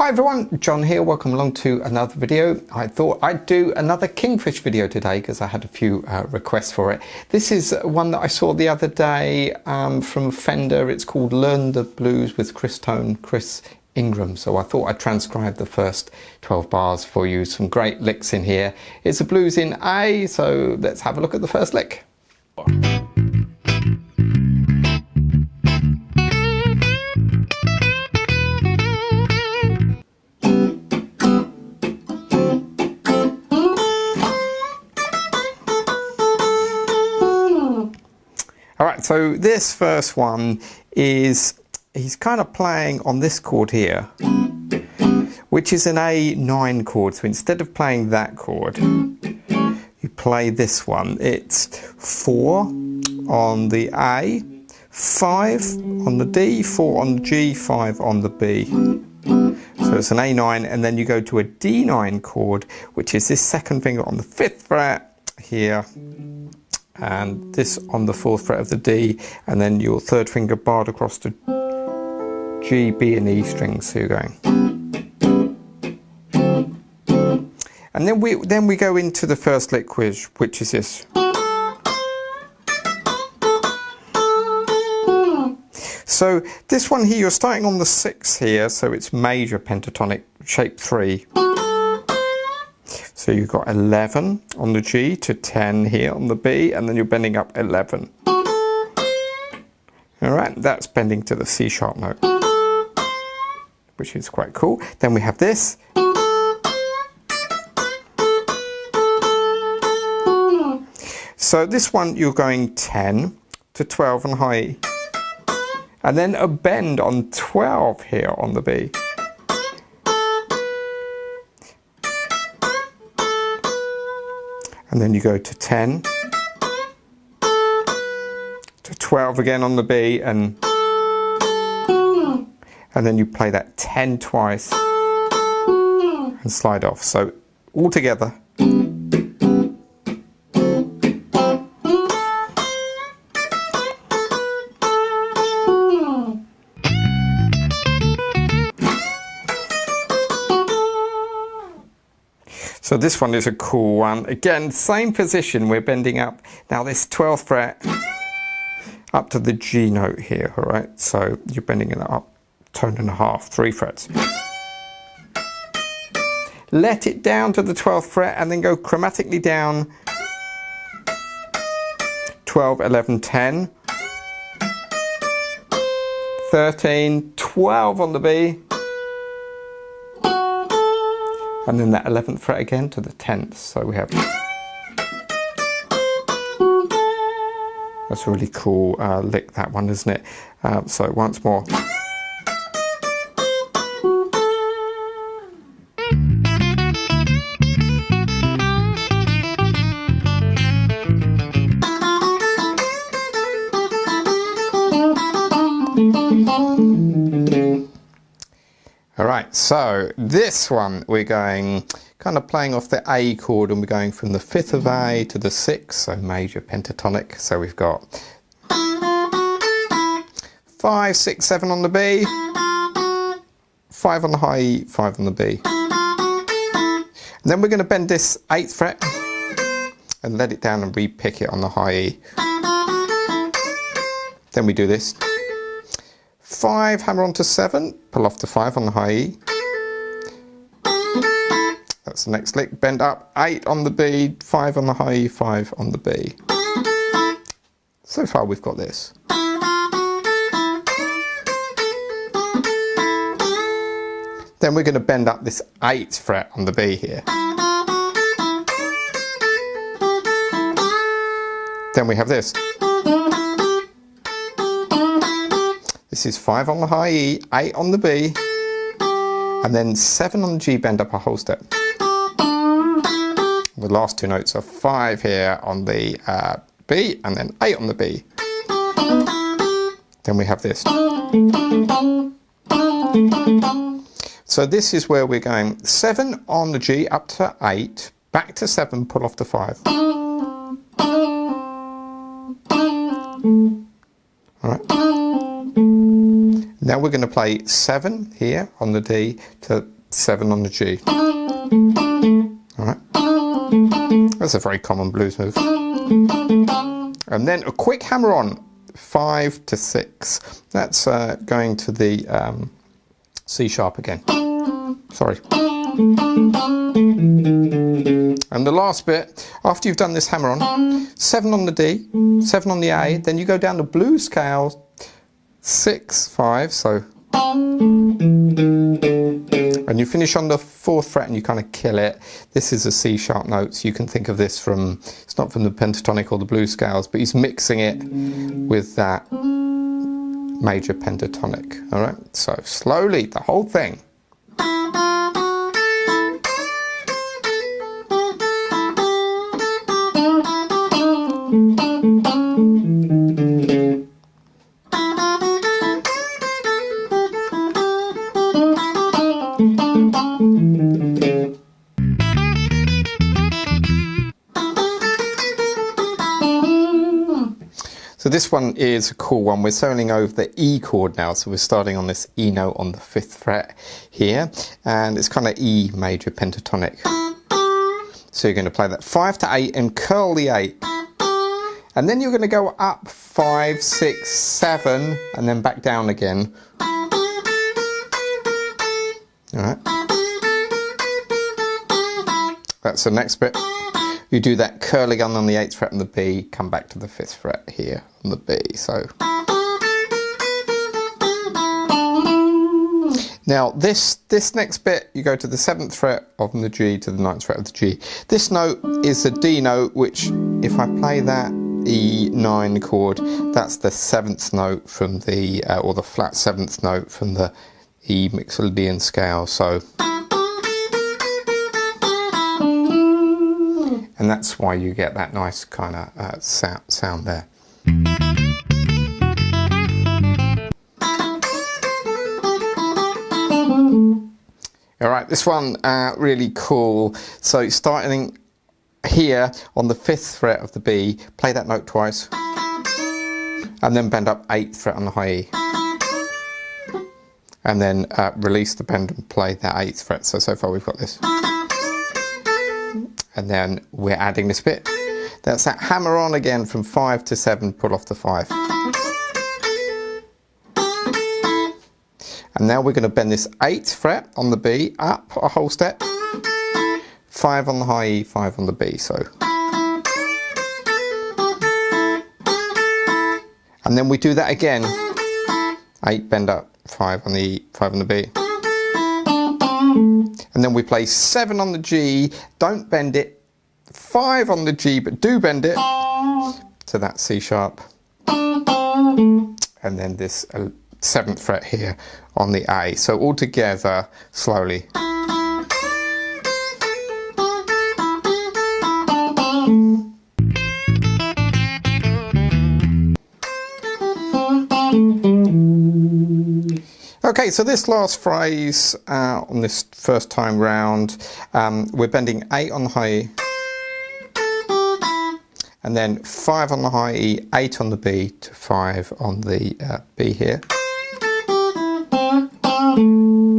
Hi everyone, John here. Welcome along to another video. I thought I'd do another Kingfish video today because I had a few requests for it. This is one that I saw the other day from Fender. It's called Learn the Blues with Chris Ingram. So I thought I'd transcribe the first 12 bars for you. Some great licks in here. It's a blues in A, so let's have a look at the first lick. Alright, so this first one is, he's kind of playing on this chord here, which is an A9 chord. So instead of playing that chord, you play this one. It's 4 on the A, 5 on the D, 4 on the G, 5 on the B. So it's an A9, and then you go to a D9 chord, which is this second finger on the 5th fret here, and this on the 4th fret of the D, and then your third finger barred across the G, B and E strings. So you're going, and then we go into the first lick, which is this. So this one here, you're starting on the 6th here, so it's major pentatonic shape 3. So you've got 11 on the G to 10 here on the B, and then you're bending up 11. Alright, that's bending to the C sharp note, which is quite cool. Then we have this. So this one you're going 10 to 12 on high E, and then a bend on 12 here on the B. And then you go to 10, to 12 again on the B, and then you play that 10 twice and slide off. So all together. So this one is a cool one. Again, same position, we're bending up. Now this 12th fret up to the G note here, all right? So you're bending it up, tone and a half, 3 frets. Let it down to the 12th fret and then go chromatically down 12, 11, 10, 13, 12 on the B, and then that 11th fret again to the 10th. So we have, that's a really cool lick, that one, isn't it? So once more. Alright, so this one we're going kind of playing off the A chord, and we're going from the 5th of A to the 6th, so major pentatonic. So we've got 5, 6, 7 on the B, 5 on the high E, 5 on the B. And then we're going to bend this 8th fret and let it down and re-pick it on the high E. Then we do this. 5, hammer onto 7, pull off the 5 on the high E. That's the next lick. Bend up, 8 on the B, 5 on the high E, 5 on the B. So far we've got this. Then we're going to bend up this 8th fret on the B here. Then we have this. This is 5 on the high E, 8 on the B, and then 7 on the G, bend up a whole step. The last 2 notes are 5 here on the B, and then 8 on the B. Then we have this. So this is where we're going 7 on the G, up to 8, back to 7, pull off the 5. Alright. Now we're going to play 7 here on the D to 7 on the G. Alright. That's a very common blues move. And then a quick hammer on, 5 to 6. That's going to the C sharp again. Sorry. And the last bit, after you've done this hammer on, 7 on the D, 7 on the A, then you go down the blues scale, 6, 5, so. And you finish on the 4th fret and you kind of kill it. This is a C sharp note, so you can think of this from, it's not from the pentatonic or the blues scales, but he's mixing it with that major pentatonic. All right, so slowly, the whole thing. So this one is a cool one. We're soloing over the E chord now, so we're starting on this E note on the 5th fret here, and it's kind of E major pentatonic. So you're going to play that 5 to 8 and curl the 8, and then you're going to go up 5, 6, 7, and then back down again. All right. That's the next bit. You do that curling on the 8th fret on the B, come back to the 5th fret here on the B. So now this next bit, you go to the 7th fret on the G to the 9th fret of the G. This note is a D note, which if I play that E9 chord, that's the 7th note from the, or the flat 7th note from the E Mixolydian scale. So. And that's why you get that nice kind of sound there. All right, this one really cool. So starting here on the 5th fret of the B, play that note twice, and then bend up 8th fret on the high E, and then release the bend and play that 8th fret. So far we've got this. And then we're adding this bit. That's that hammer on again from 5 to 7, pull off the 5. And now we're going to bend this 8th fret on the B up a whole step, 5 on the high E, 5 on the B. So. And then we do that again, 8 bend up, 5 on the E, 5 on the B. And then we play 7 on the G, don't bend it, 5 on the G, but do bend it to that C sharp. And then this 7th fret here on the A. So all together, slowly. Okay, so this last phrase on this first time round, we're bending 8 on the high E, and then 5 on the high E, 8 on the B to 5 on the B here.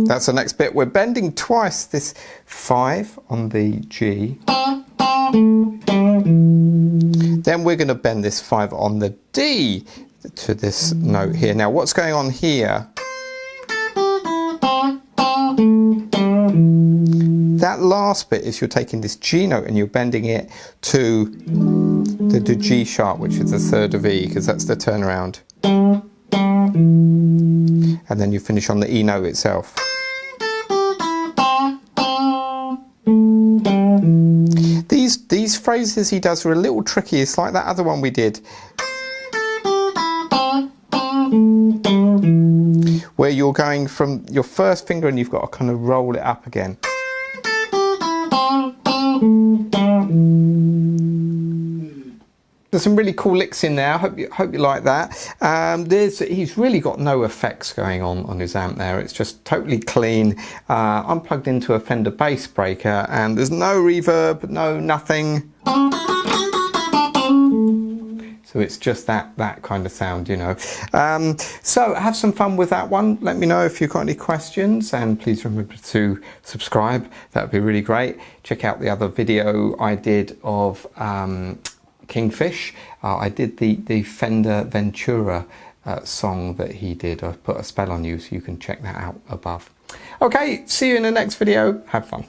That's the next bit. We're bending twice this 5 on the G. Then we're going to bend this 5 on the D to this note here. Now what's going on here? That last bit is you're taking this G note and you're bending it to the G sharp, which is the 3rd of E, because that's the turnaround. And then you finish on the E note itself. These phrases he does are a little tricky. It's like that other one we did, where you're going from your first finger and you've got to kind of roll it up again. There's some really cool licks in there. I hope you like that. He's really got no effects going on his amp there. It's just totally clean. I'm plugged into a Fender bass breaker and there's no reverb, no nothing. So it's just that kind of sound, you know. So have some fun with that one. Let me know if you've got any questions, and please remember to subscribe. That would be really great. Check out the other video I did of Kingfish. I did the Fender Ventura song that he did. I've put a spell on you, so you can check that out above. Okay, see you in the next video. Have fun.